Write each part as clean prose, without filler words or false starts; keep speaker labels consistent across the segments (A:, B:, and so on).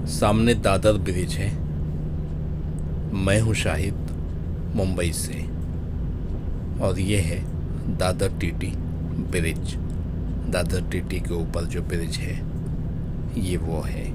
A: सामने दादर ब्रिज है। मैं हूँ शाहिद, मुंबई से। और ये है Dadar TT bridge. Dadar TT के ऊपर जो ब्रिज है ये वो है।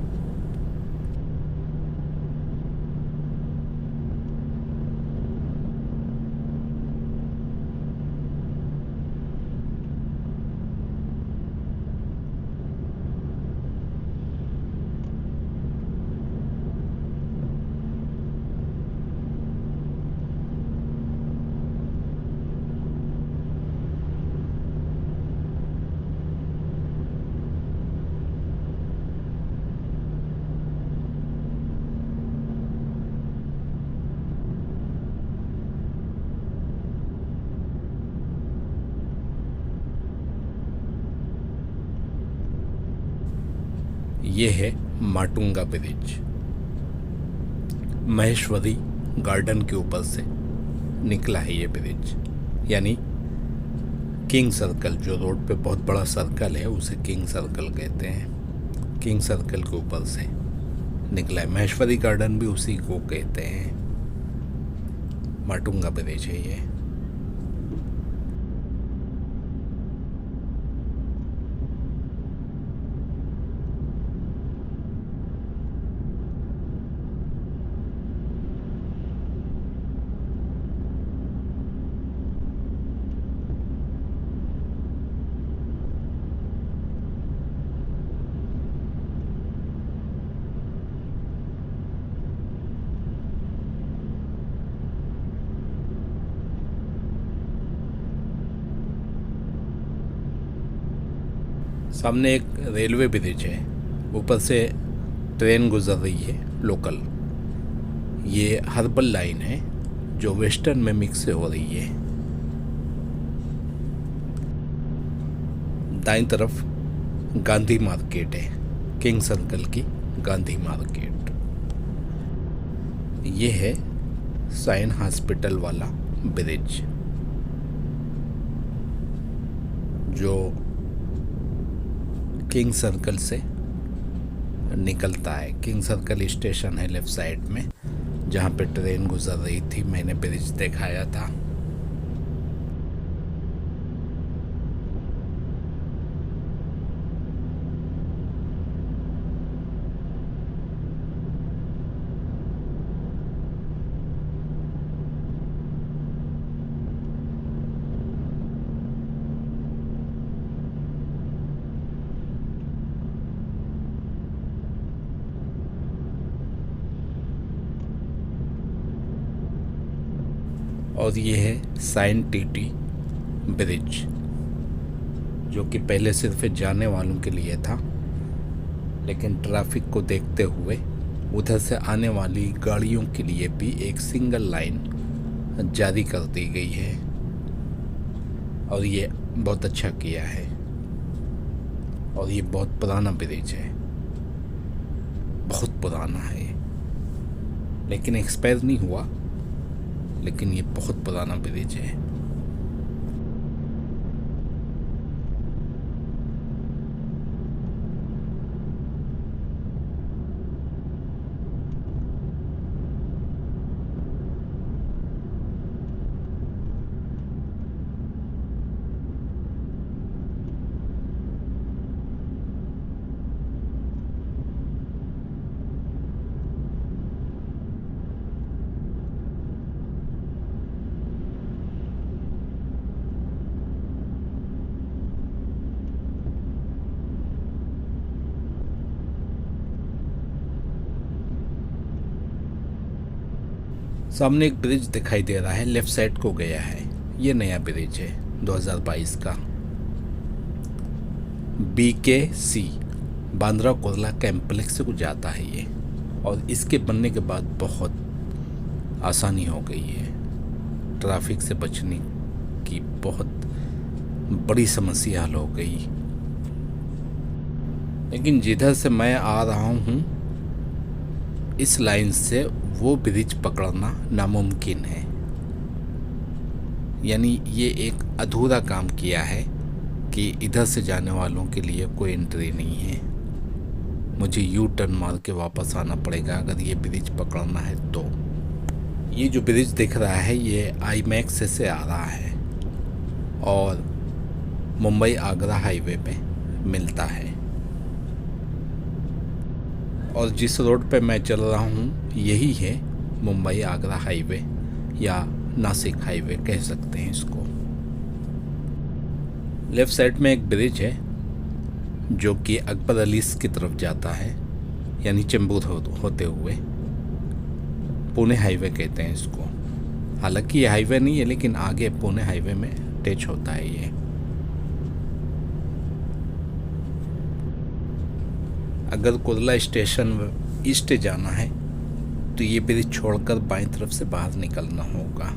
A: ये है माटुंगा ब्रिज। महेश्वरी गार्डन के ऊपर से निकला है ये ब्रिज, यानी किंग सर्कल, जो रोड पे बहुत बड़ा सर्कल है उसे किंग सर्कल कहते हैं। किंग सर्कल के ऊपर से निकला है। महेश्वरी गार्डन भी उसी को कहते हैं। माटुंगा ब्रिज है ये। सामने एक रेलवे ब्रिज है, ऊपर से ट्रेन गुजर रही है लोकल। ये हर्बल लाइन है जो वेस्टर्न में मिक्स से हो रही है। दाईं तरफ गांधी मार्केट है, किंग सर्कल की गांधी मार्केट। ये है साइन हॉस्पिटल वाला ब्रिज जो किंग सर्कल से निकलता है। किंग सर्कल स्टेशन है लेफ्ट साइड में, जहाँ पे ट्रेन गुजर रही थी। मैंने ब्रिज दिखाया था। और ये है साइन टीटी ब्रिज, जो कि पहले सिर्फ जाने वालों के लिए था, लेकिन ट्रैफिक को देखते हुए उधर से आने वाली गाड़ियों के लिए भी एक सिंगल लाइन जारी कर दी गई है। और ये बहुत अच्छा किया है। और ये बहुत पुराना ब्रिज है, बहुत पुराना है, लेकिन एक्सपायर नहीं हुआ। लेकिन ये बहुत पुराना ब्रिज है। सामने एक ब्रिज दिखाई दे रहा है, लेफ्ट साइड को गया है। ये नया ब्रिज है 2022 का। BKC बांद्रा कुर्ला कॉम्प्लेक्स से कुछ जाता है ये। और इसके बनने के बाद बहुत आसानी हो गई है। ट्रैफिक से बचने की बहुत बड़ी समस्या हल हो गई। लेकिन जिधर से मैं आ रहा हूँ इस लाइन से वो ब्रिज पकड़ना नामुमकिन है। यानी ये एक अधूरा काम किया है कि इधर से जाने वालों के लिए कोई एंट्री नहीं है। मुझे यू टर्न मार के वापस आना पड़ेगा अगर ये ब्रिज पकड़ना है तो। ये जो ब्रिज दिख रहा है ये आईमैक्स से आ रहा है और मुंबई आगरा हाईवे पे मिलता है। और जिस रोड पे मैं चल रहा हूँ यही है मुंबई आगरा हाईवे या नासिक हाईवे कह सकते हैं इसको। लेफ़्ट साइड में एक ब्रिज है जो कि अकबर अलीस की तरफ जाता है, यानी चेंबूर होते हुए। पुणे हाईवे कहते हैं इसको। हालांकि ये हाईवे नहीं है लेकिन आगे पुणे हाईवे में अटैच होता है ये। अगर कुर्ला स्टेशन ईस्ट जाना है तो ये ब्रिज छोड़कर बाईं तरफ से बाहर निकलना होगा,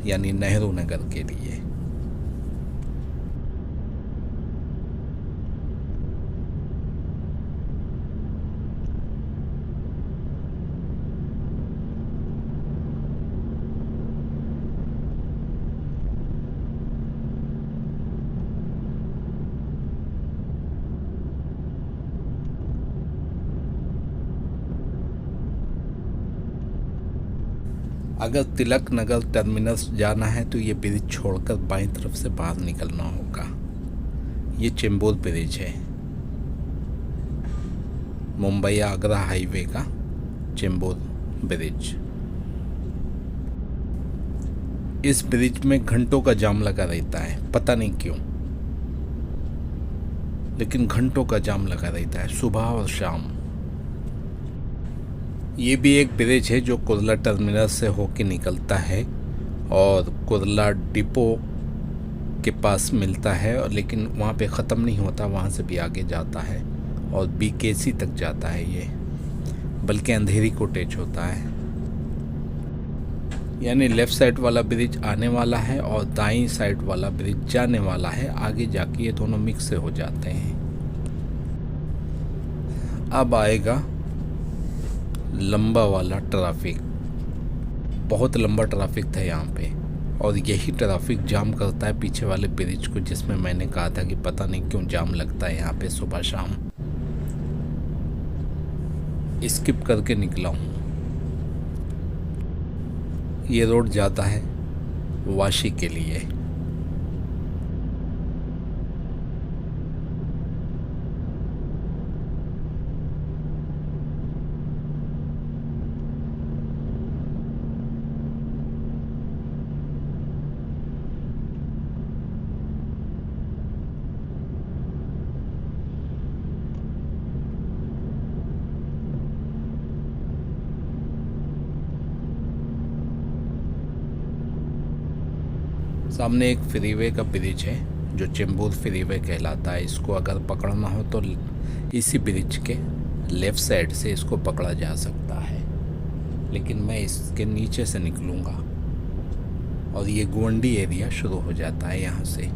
A: यानी नेहरू नगर के लिए। अगर तिलक नगर टर्मिनस जाना है तो ये ब्रिज छोड़कर बाईं तरफ से बाहर निकलना होगा। ये चेंबूर ब्रिज है, मुंबई आगरा हाईवे का चेंबूर ब्रिज। इस ब्रिज में घंटों का जाम लगा रहता है, पता नहीं क्यों, लेकिन घंटों का जाम लगा रहता है सुबह और शाम। ये भी एक ब्रिज है जो कुर्ला टर्मिनस से होके निकलता है और कुर्ला डिपो के पास मिलता है, और लेकिन वहाँ पे ख़त्म नहीं होता, वहाँ से भी आगे जाता है और बीकेसी तक जाता है ये, बल्कि अंधेरी को टच होता है। यानी लेफ़्ट साइड वाला ब्रिज आने वाला है और दाईं साइड वाला ब्रिज जाने वाला है। आगे जाके ये दोनों मिक्स से हो जाते हैं। अब आएगा लंबा वाला ट्रैफिक। बहुत लंबा ट्रैफिक था यहाँ पे, और यही ट्रैफिक जाम करता है पीछे वाले ब्रिज को, जिसमें मैंने कहा था कि पता नहीं क्यों जाम लगता है यहाँ पे सुबह शाम। स्किप करके निकला हूँ। ये रोड जाता है वाशी के लिए। सामने एक फ्रीवे का ब्रिज है जो चेंबूर फ्रीवे कहलाता है। इसको अगर पकड़ना हो तो इसी ब्रिज के लेफ़्ट साइड से इसको पकड़ा जा सकता है, लेकिन मैं इसके नीचे से निकलूँगा और ये गोंडी एरिया शुरू हो जाता है यहाँ से।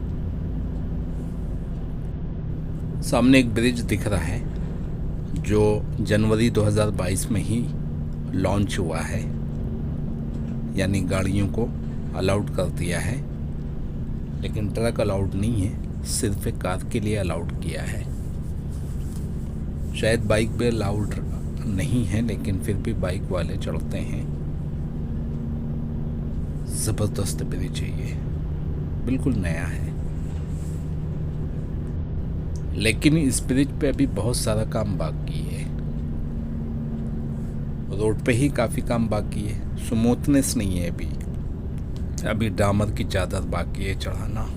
A: सामने एक ब्रिज दिख रहा है जो जनवरी 2022 में ही लॉन्च हुआ है, यानी गाड़ियों को अलाउड कर दिया है, लेकिन ट्रक अलाउड नहीं है, सिर्फ एक कार के लिए अलाउड किया है। शायद बाइक पे अलाउड नहीं है, लेकिन फिर भी बाइक वाले चढ़ते हैं। ज़बरदस्त ब्रिज है ये, बिल्कुल नया है। लेकिन इस ब्रिज पे अभी बहुत सारा काम बाकी है। रोड पे ही काफ़ी काम बाकी है, स्मूथनेस नहीं है अभी डामर की चादर बाकी है चढ़ाना।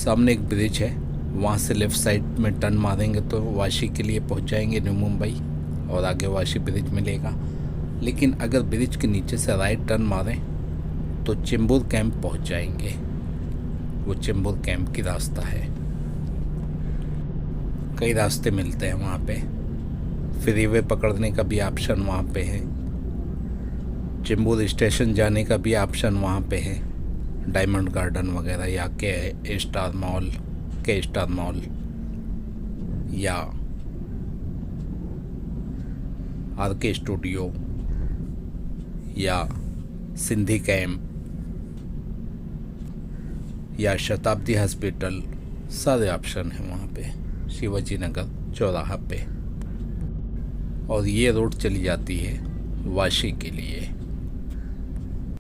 A: सामने एक ब्रिज है, वहाँ से लेफ़्ट साइड में टर्न मारेंगे तो वाशी के लिए पहुँच जाएंगे, न्यू मुंबई, और आगे वाशी ब्रिज मिलेगा। लेकिन अगर ब्रिज के नीचे से राइट टर्न मारें तो चेंबूर कैंप पहुँच जाएंगे। वो चेंबूर कैंप की रास्ता है। कई रास्ते मिलते हैं वहाँ पे, फ्रीवे पकड़ने का भी ऑप्शन वहाँ पे है, चेंबूर स्टेशन जाने का भी ऑप्शन वहाँ पे है, डायमंड गार्डन वगैरह या के स्टार मॉल या आर के स्टूडियो या सिंधी कैंप या शताब्दी हॉस्पिटल, सारे ऑप्शन हैं वहाँ पे शिवाजी नगर चौराहा पे। और ये रोड चली जाती है वाशी के लिए।